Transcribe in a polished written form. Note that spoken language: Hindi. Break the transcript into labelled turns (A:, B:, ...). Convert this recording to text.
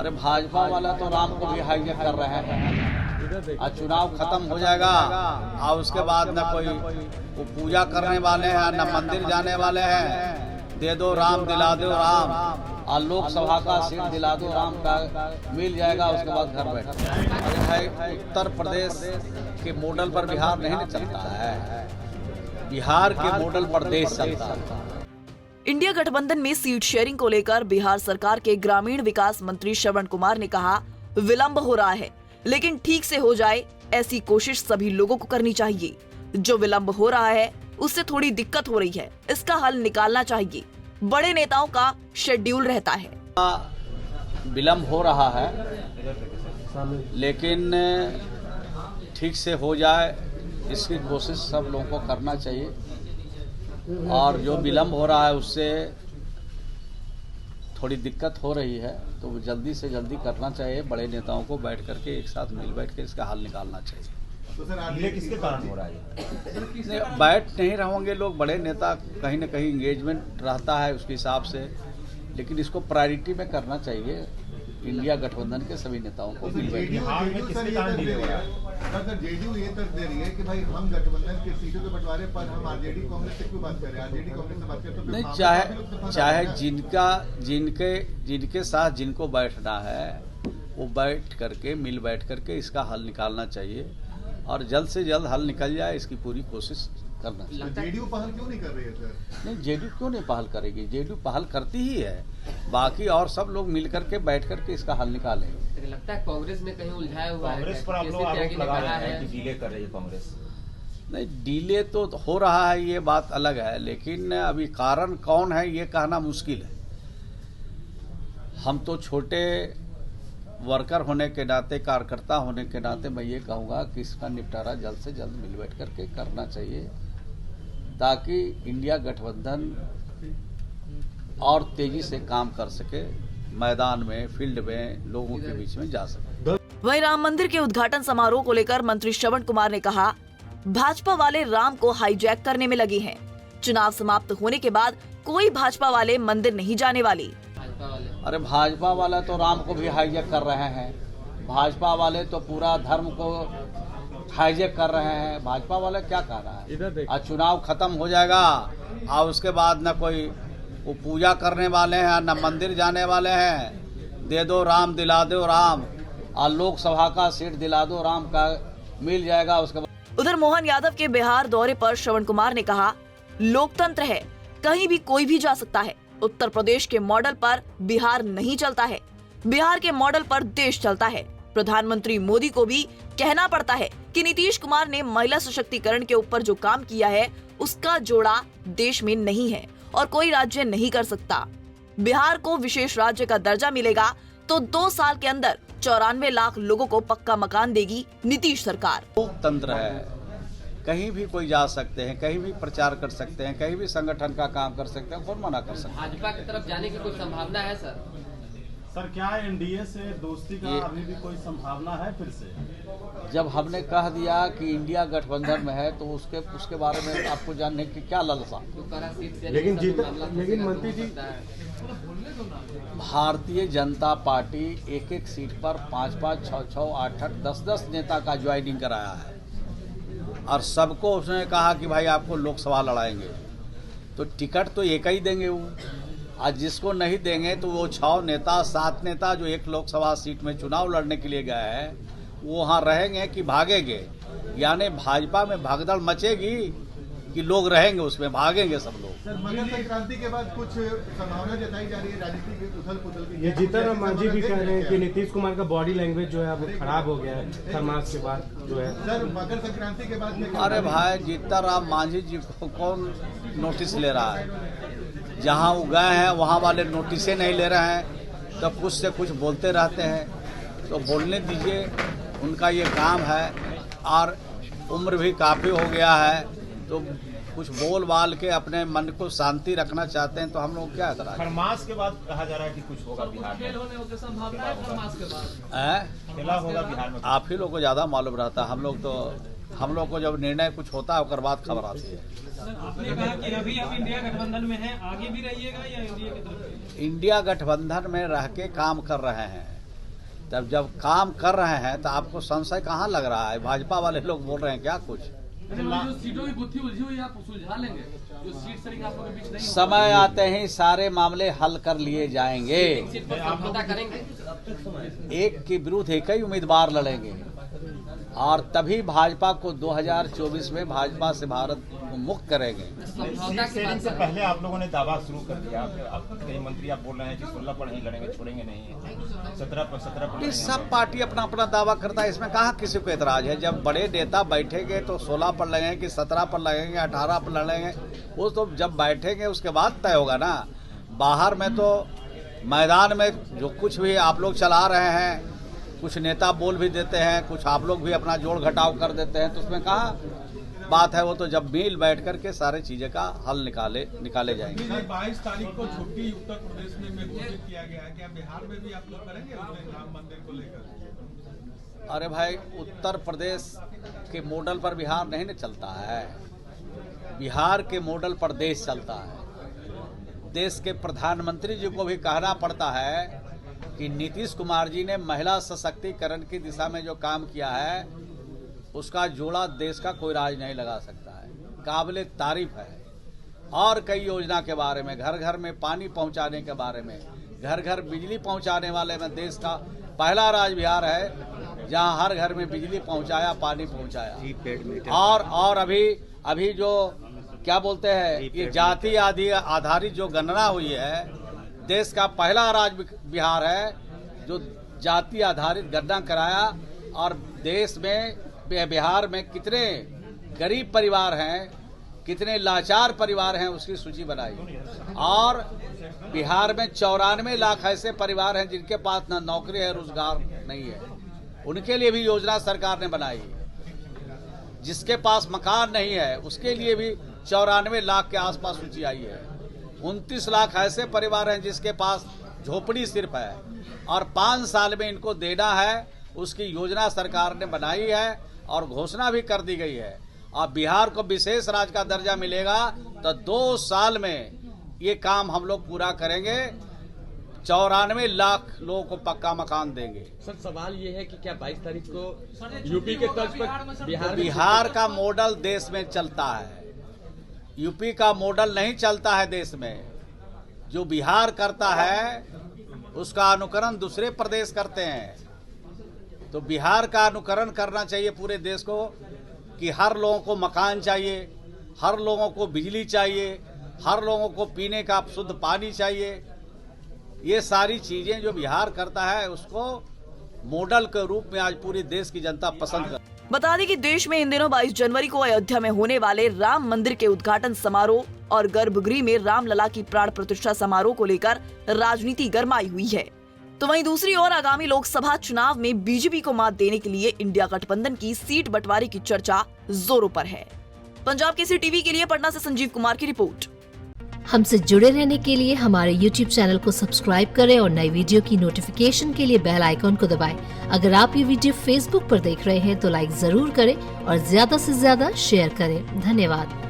A: अरे भाजपा वाला तो राम को भी हाईजैक कर रहे हैं। आज चुनाव खत्म हो जाएगा और उसके बाद न कोई वो पूजा करने वाले हैं न मंदिर जाने वाले हैं। दे दो राम दिला दो राम और लोकसभा का सीट दिला दो राम का मिल जाएगा, उसके बाद घर बैठ। अरे भाई उत्तर प्रदेश के मॉडल पर बिहार नहीं चलता है, बिहार के मॉडल पर देश चलता है।
B: इंडिया गठबंधन में सीट शेयरिंग को लेकर बिहार सरकार के ग्रामीण विकास मंत्री श्रवण कुमार ने कहा, विलंब हो रहा है लेकिन ठीक से हो जाए ऐसी कोशिश सभी लोगों को करनी चाहिए। जो विलंब हो रहा है उससे थोड़ी दिक्कत हो रही है, इसका हल निकालना चाहिए। बड़े नेताओं का शेड्यूल रहता है।
A: विलंब हो रहा है लेकिन ठीक से हो जाए इसकी कोशिश सब लोगों को करना चाहिए। और जो विलंब हो रहा है उससे थोड़ी दिक्कत हो रही है तो जल्दी से जल्दी करना चाहिए। बड़े नेताओं को बैठ करके एक साथ मिल बैठ के इसका हल निकालना चाहिए।
C: तो सर डिले किसके कारण हो रहा है?
A: बैठ नहीं रहेंगे लोग, बड़े नेता कहीं ना कहीं एंगेजमेंट रहता है उसके हिसाब से, लेकिन इसको प्रायोरिटी में करना चाहिए। इंडिया गठबंधन के सभी नेताओं को मिल बैठ
C: जेडीयू ये तर्क दे रही है कि भाई हम गठबंधन के सीटों के बंटवारे पर हम आरजेडी कांग्रेस से क्यों बात कर रहे हैं? आरजेडी कांग्रेस से बात करते
A: नहीं, चाहे जिनके साथ जिनको बैठना है वो बैठ करके मिल बैठ करके इसका हल निकालना चाहिए और जल्द से जल्द हल निकल जाए इसकी पूरी कोशिश करना चाहिए।
C: जेडीयू पहल क्यों नहीं कर रही है सर?
A: नहीं, जेडीयू क्यों नहीं पहल करेगी? जेडीयू पहल करती ही है, बाकी और सब लोग मिल करके बैठ करके इसका हल निकालेंगे।
D: लगता है कांग्रेस में कहीं उलझाया हुआ है।
C: कांग्रेस पर आप लोग आरोप लगा रहे हैं कि डिले कर रही है कांग्रेस।
A: नहीं, डिले तो हो रहा है ये बात अलग है, लेकिन अभी कारण कौन है ये कहना मुश्किल है। हम तो छोटे वर्कर होने के नाते, कार्यकर्ता होने के नाते मैं ये कहूँगा कि इसका निपटारा जल्द से जल्द मिल बैठ करके करना चाहिए ताकि इंडिया गठबंधन और तेजी से काम कर सके, मैदान में, फील्ड में लोगों के बीच में जा सके।
B: वहीं राम मंदिर के उद्घाटन समारोह को लेकर मंत्री श्रवण कुमार ने कहा, भाजपा वाले राम को हाईजैक करने में लगे हैं। चुनाव समाप्त होने के बाद कोई भाजपा वाले मंदिर नहीं जाने वाले।
A: अरे भाजपा वाला तो राम को भी हाईजैक कर रहे हैं, भाजपा वाले तो पूरा धर्म को हाईजैक कर रहे हैं। भाजपा वाले क्या कह रहा है? आज चुनाव खत्म हो जाएगा और उसके बाद न कोई वो पूजा करने वाले हैं न मंदिर जाने वाले हैं। दे दो राम दिला दो राम और लोकसभा का सीट दिला दो राम का मिल जाएगा, उसके बाद।
B: उधर मोहन यादव के बिहार दौरे पर श्रवण कुमार ने कहा, लोकतंत्र है, कहीं भी कोई भी जा सकता है। उत्तर प्रदेश के मॉडल पर बिहार नहीं चलता है, बिहार के मॉडल पर देश चलता है। प्रधानमंत्री मोदी को भी कहना पड़ता है कि नीतीश कुमार ने महिला सशक्तिकरण के ऊपर जो काम किया है उसका जोड़ा देश में नहीं है और कोई राज्य नहीं कर सकता। बिहार को विशेष राज्य का दर्जा मिलेगा तो 2 साल के अंदर 94 लाख लोगों को पक्का मकान देगी नीतीश सरकार।
A: लोकतंत्र है, कहीं भी कोई जा सकते हैं, कहीं भी प्रचार कर सकते हैं, कहीं भी संगठन का काम कर सकते हैं, कौन मना कर सकता है?
D: भाजपा की तरफ जाने की कोई संभावना है सर?
E: सर क्या एनडीए से दोस्ती का अभी भी कोई संभावना है फिर से?
A: जब हमने कह दिया कि इंडिया गठबंधन में है तो उसके बारे में आपको जानने की क्या लालसा?
E: लेकिन मंत्री जी,
A: भारतीय जनता पार्टी एक सीट पर 5-5, 6-6, 8-8, 10-10 नेता का ज्वाइनिंग कराया है और सबको उसने कहा कि भाई आपको लोकसभा लड़ाएंगे, तो टिकट तो एक ही देंगे वो। आज जिसको नहीं देंगे तो वो 6 नेता 7 नेता जो एक लोकसभा सीट में चुनाव लड़ने के लिए गए हैं वो वहाँ रहेंगे कि भागेंगे? यानी भाजपा में भगदड़ मचेगी कि लोग रहेंगे उसमें, भागेंगे सब लोग।
C: सर मकर संक्रांति के बाद कुछ संभावना जताई जा रही है राजनीति की उथल पुथल की।
E: ये जीतन राम मांझी भी कह रहे हैं कि नीतीश कुमार का बॉडी लैंग्वेज जो है वो खराब हो गया है खरमास के बाद जो है।
C: सर मकर संक्रांति के बाद
A: अरे भाई, जीतन राम मांझी जी को कौन नोटिस ले रहा है? जहाँ वो गए हैं वहाँ वाले नोटिसे नहीं ले रहे हैं, तो कुछ से कुछ बोलते रहते हैं। तो बोलने दीजिए, उनका ये काम है और उम्र भी काफ़ी हो गया है, तो कुछ बोल बाल के अपने मन को शांति रखना चाहते हैं तो हम लोग क्या करें?
C: खरमास के बाद कहा जा रहा है कि कुछ होगा बिहार में।
D: संभावना है खरमास के
C: बाद खेला होगा बिहार में।
A: आप ही लोग को ज़्यादा मालूम रहता है, हम लोग को जब निर्णय कुछ होता है उसके बाद खबर आती है।
F: आपने कहा कि अभी हम इंडिया गठबंधन में हैं, आगे भी रहिएगा या इंडिया की तरफ?
A: इंडिया गठबंधन में रह के काम कर रहे हैं, तब जब काम कर रहे हैं तो आपको संशय कहाँ लग रहा है? भाजपा वाले लोग बोल रहे हैं क्या कुछ?
D: जो सीटों की गुत्थी उलझी हुई है आप सुलझा लेंगे, जो सीट सरिंग आप लोगों के बीच नहीं होगा।
A: समय आते ही सारे मामले हल कर लिए जाएंगे।
D: सीट पर समझौता करेंगे।
A: एक के विरुद्ध एक ही उम्मीदवार लड़ेंगे और तभी भाजपा को 2024 में भाजपा से भारत को मुक्त करेंगे।
D: समझौता के बाद
G: से पहले आप लोगों ने दावा शुरू कर दिया। आप कई मंत्री आप बोल रहे हैं कि 16 पर नहीं लड़ेंगे, छोड़ेंगे नहीं, 17 पर
A: ये सब पार्टी अपना अपना दावा करता है, इसमें कहाँ किसी को एतराज है। जब बड़े नेता बैठेंगे तो 16 पर लगेंगे कि 17 पर लगेंगे, 18 पर लड़ेंगे, वो तो जब बैठेंगे उसके बाद तय होगा ना। बाहर में तो मैदान में जो कुछ भी आप लोग चला रहे हैं, कुछ नेता बोल भी देते हैं, कुछ आप लोग भी अपना जोड़ घटाव कर देते हैं, तो उसमें कहाँ बात है। वो तो जब मिल बैठ करके सारे चीजें का हल निकाले जाएंगे।
H: 22 तारीख को छुट्टी उत्तर प्रदेश में घोषित किया गया है, क्या बिहार में भी आप लोग करेंगे राम मंदिर को लेकर?
A: अरे भाई, उत्तर प्रदेश के मॉडल पर बिहार नहीं न चलता है, बिहार के मॉडल पर देश चलता है। देश के प्रधानमंत्री जी को भी कहना पड़ता है कि नीतीश कुमार जी ने महिला सशक्तिकरण की दिशा में जो काम किया है उसका जोड़ा देश का कोई राज नहीं लगा सकता है, काबिले तारीफ है। और कई योजना के बारे में, घर घर में पानी पहुंचाने के बारे में, घर घर बिजली पहुंचाने वाले में देश का पहला राज्य बिहार है जहां हर घर में बिजली पहुंचाया, पानी पहुंचाया। और अभी जो क्या बोलते हैं, ये जाति आदि आधारित जो गणना हुई है, देश का पहला राज्य बिहार है जो जाति आधारित गणना कराया। और देश में बिहार में कितने गरीब परिवार हैं, कितने लाचार परिवार हैं, उसकी सूची बनाई। और बिहार में 94 लाख ऐसे परिवार हैं जिनके पास न नौकरी है, रोजगार नहीं है, उनके लिए भी योजना सरकार ने बनाई। जिसके पास मकान नहीं है उसके लिए भी 94 लाख के आसपास सूची आई है। 29 लाख ऐसे परिवार हैं जिसके पास झोपड़ी सिर्फ है और 5 साल में इनको देना है, उसकी योजना सरकार ने बनाई है और घोषणा भी कर दी गई है। और बिहार को विशेष राज्य का दर्जा मिलेगा तो 2 साल में ये काम हम लोग पूरा करेंगे, 94 लाख लोगों को पक्का मकान देंगे।
I: सर, सवाल ये है कि क्या 22 तारीख को यूपी के तर्ज पर
A: बिहार का मॉडल देश में चलता है, यूपी का मॉडल नहीं चलता है देश में। जो बिहार करता है उसका अनुकरण दूसरे प्रदेश करते हैं। तो बिहार का अनुकरण करना चाहिए पूरे देश को कि हर लोगों को मकान चाहिए, हर लोगों को बिजली चाहिए, हर लोगों को पीने का शुद्ध पानी चाहिए। ये सारी चीजें जो बिहार करता है उसको मॉडल के रूप में आज पूरी देश की जनता पसंद कर।
B: बता दें कि देश में इन दिनों 22 जनवरी को अयोध्या में होने वाले राम मंदिर के उद्घाटन समारोह और गर्भगृह में रामलला की प्राण प्रतिष्ठा समारोह को लेकर राजनीति गरमाई हुई है। तो वहीं दूसरी ओर आगामी लोकसभा चुनाव में बीजेपी को मात देने के लिए इंडिया गठबंधन की सीट बंटवारे की चर्चा जोरों पर है। पंजाब केसरी टीवी के लिए पटना से संजीव कुमार की रिपोर्ट।
J: हमसे जुड़े रहने के लिए हमारे YouTube चैनल को सब्सक्राइब करें और नई वीडियो की नोटिफिकेशन के लिए बेल आइकॉन को दबाएं। अगर आप ये वीडियो Facebook पर देख रहे हैं तो लाइक जरूर करें और ज्यादा से ज्यादा शेयर करें। धन्यवाद।